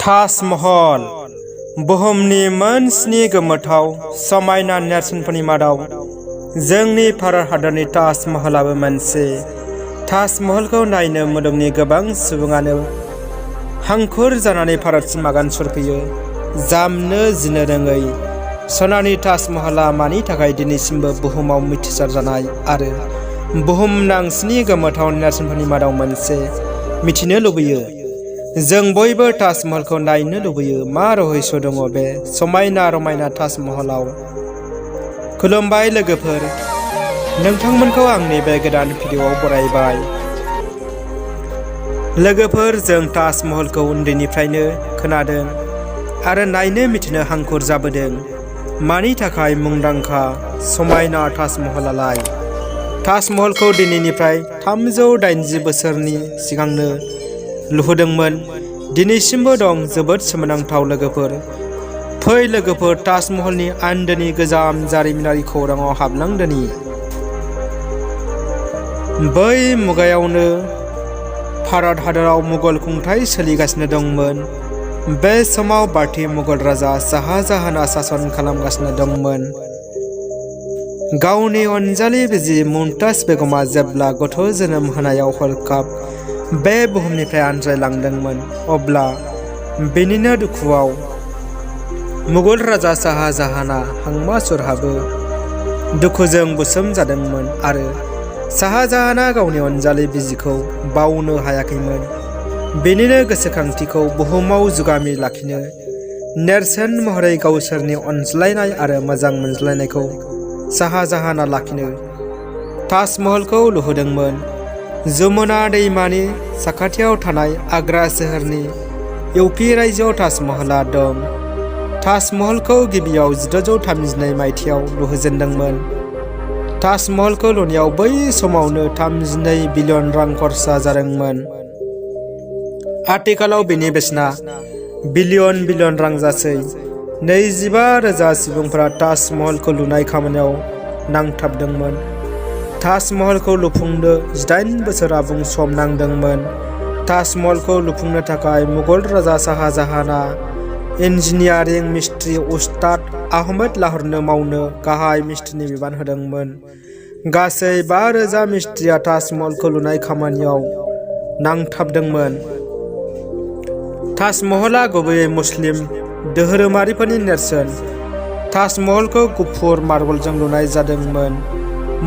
ताज महल बुहुमनि मोन 7 गोमोथाव समायना नेरसोनफोरनि मादाव जोंनि भारत हादरनि ताज महलाबो मोनसे। ताज महलखौ नायनो मुलुगनि गोबां सुबुङानो हांखुर जानानै भारतसिम आगान सुरफैयो। जामनो जिनो रोङै सनानि ताज महला मानि थाखाय दिनैसिमबो बुहुमाव मिथिसार जानाय आरो बुहुमनां 7 गोमोथाव नेरसोनफोरनि मादाव मोनसे मिथिनो लुबैयो। जों बयबो ताज महलखौ नायनो लुबैयो। मा रहस्य दङ बे समायना रमायना ताज महलाव? खुलुमबाय लोगोफोर, नोंथांमोनखौ आंनि बे गोदान भिडिअ'आव बरायबाय। लोगोफोर, जों ताज महलखौ उन्दैनिफ्रायनो खोनादों आरो नायनो मिथिनो हांखुर जाबोदों। मानि थाखाय मुंदांखा समायना ताज महलालाय? ताज महलखौ दिनैनिफ्राय 380 बोसोरनि सिगांनो लुहोदोंमोन। दिनैसिमबो दं। जोबोद सोमोनांथाव लोगोफोर। फै लोगोफोर, ताज महलनि आन्दोनि गोजाम जारिमिनारि खौराङाव हाबलांदोनि। बै मुगायावनो भारत हादराव मुगल खुंथाय सोलिगासिनो दंमोन। बे समाव बाथि मुगल राजा शाहजाहानआ सासन खालामगासिनो दंमोन। गावनि अनजालि बिसि मुमताज बेगमा जेब्ला गथ' जोनोम होनायाव हरखाब बे बुहुमनिफ्राय आनज्रायलांदोंमोन, अब्ला बेनिनो दुखुआव मुगल राजा शाहजाहानआ हांमा सुरहाबो दुखुजों बुसोम जादोंमोन आरो शाहजाहानआ गावनि अनजालि बिसिखौ बावनो हायाखैमोन। बेनिनो गोसोखांथिखौ बुहुमाव जुगामि लाखिनो नेरसोन महरै गावसोरनि अनज्लायनाय आरो मोजां मोनज्लायनायखौ शाहजाहानआ लाखिनो ताज महलखौ लुहोदोंमोन। जमुना दैमानि साखाथियाव थानाय आग्रा सोहोरनि इउपि रायजोआव ताज महलआ दं। ताज महलखौ गिबियाव 1632 मायथाइयाव लुहोजेनदोंमोन। ताज महलखौ लुनायाव बै समावनो 32 बिलियन रां खरसा जादोंमोन। आथिखालाव बेनि बेसेना बिलियन रां जासै। 25,000 सुबुंफोरा ताज महलखौ लुनाय खामानियाव नांथाबदोंमोन। ताज महलखौ लुफुंनो 8 बोसोर आबुं सम नांदोंमोन। ताज महलखौ लुफुंनो थाखाय मुगल राजा शाहजाहानआ इन्जिनियारिं मिस्ट्रि उस्ताद आहमेद लाहरनो मावनो गाहाय मिस्ट्रिनि बिबान होदोंमोन। गासै 5,000 मिस्ट्रिया ताज महलखौ लुनाय खामानियाव नांथाबदोंमोन। ताज महलआ गुबैयै मुस्लिम धोरोमारिफोरनि नेरसोन। ताज महलखौ गुफुर मार्बलजों लुनाय जादोंमोन।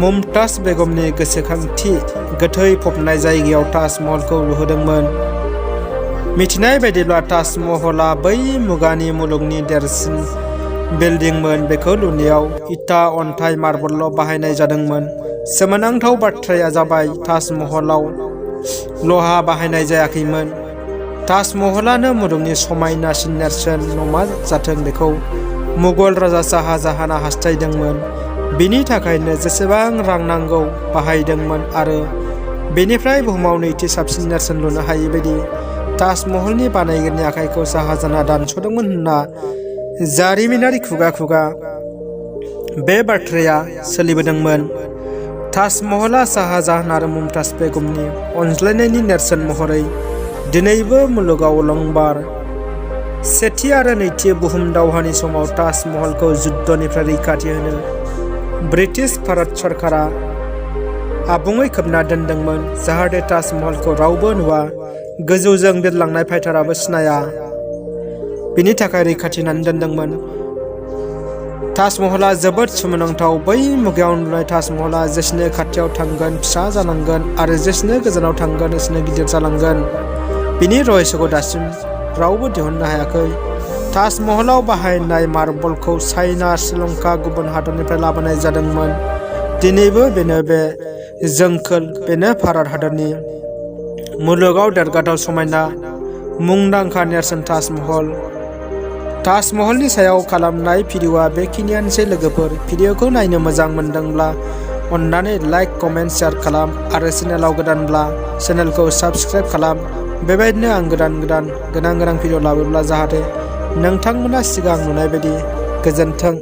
मुमताज बेगमनि गोसोखांथि गोथै फबनाय जायगायाव ताज महलखौ लुहोदोंमोन। मिथिनाय बायदिब्ला ताज महलआ बै मुगानि मुलुगनि देरसिन बिल्डिंमोन। बेखौ लुनायाव इटा, अन्थाइ, मार्बलल' बाहायनाय जादोंमोन। सोमोनांथाव बाथ्राया जाबाय ताज महलाव लहा बाहायनाय जायाखैमोन। ताज महलानो मुलुगनि समायनासिन नेरसोन नमा जाथों बेखौ मुगल राजा शाहजाहानआ हास्थायदोंमोन। बिनि थाखायनो जेसेबां रां नांगौ बाहायदोंमोन आरो बेनिफ्राय बुहुमाव नैथि साबसिन नेरसोन लुनो हायै बायदि ताज महलनि बानायगिरिनि आखाइखौ शाहजाहानआ दानस'दोंमोन होनना जारिमिनारि खुगा खुगा बे बाथ्राया सोलिबोदोंमोन। ताज महलआ शाहजाहान आरो मुमताज बेगमनि अनज्लायनायनि नेरसोन महरै दिनैबो मुलुगाव अलंबार। सेथि आरो नैथि बुहुम दावहानि समाव ताज महलखौ जुद्धनिफ्राय रैखाथि होनो ब्रिटिश भारत सरकारा आबुङै खोबना दोनदोंमोन, जाहाथे ताज महलखौ रावबो नुवा, गोजौजों बिरलांनाय फाइटाराबो सिनाया। बिनि थाखाय रैखाथि होनानै दोनदोंमोन। ताज महलआ जोबोद सोमोनांथाव। बै मुगायाव लुनाय ताज महलआ जेसेनो खाथियाव थांगोन फिसा जालांगोन आरो जेसेनो गोजानाव थांगोन एसेनो गिदिर जालांगोन। बिनि रहस्यखौ दासिम रावबो दिहुननो हायाखै। ताज महलाव बाहायनाय मार्बलखौ चाइना, श्रीलंका, गुबुन हादरनिफ्राय लाबोनाय जादोंमोन। दिनैबो बेनो बे जोंखोल, बेनो भारत हादरनि मुलुगाव देरगाथाव समायना मुंदांखा नेरसोन ताज महल। ताज महलनि सायाव खालामनाय भिडिअ'आ बेखिनियानोसै लोगोफोर। भिडिअ'खौ नायनो मोजां मोनदोंब्ला अन्नानै लाइक, कमेन्ट, शेयार खालाम आरो चेनेलाव गोदानब्ला चेनेलखौ साबस्क्राइब खालाम। बेबायदिनो आं गोदान गोनां भिडिअ' लाबोब्ला जाहाथे नोंथांमोना सिगां नुनाय बायदि। गोजोन्थों।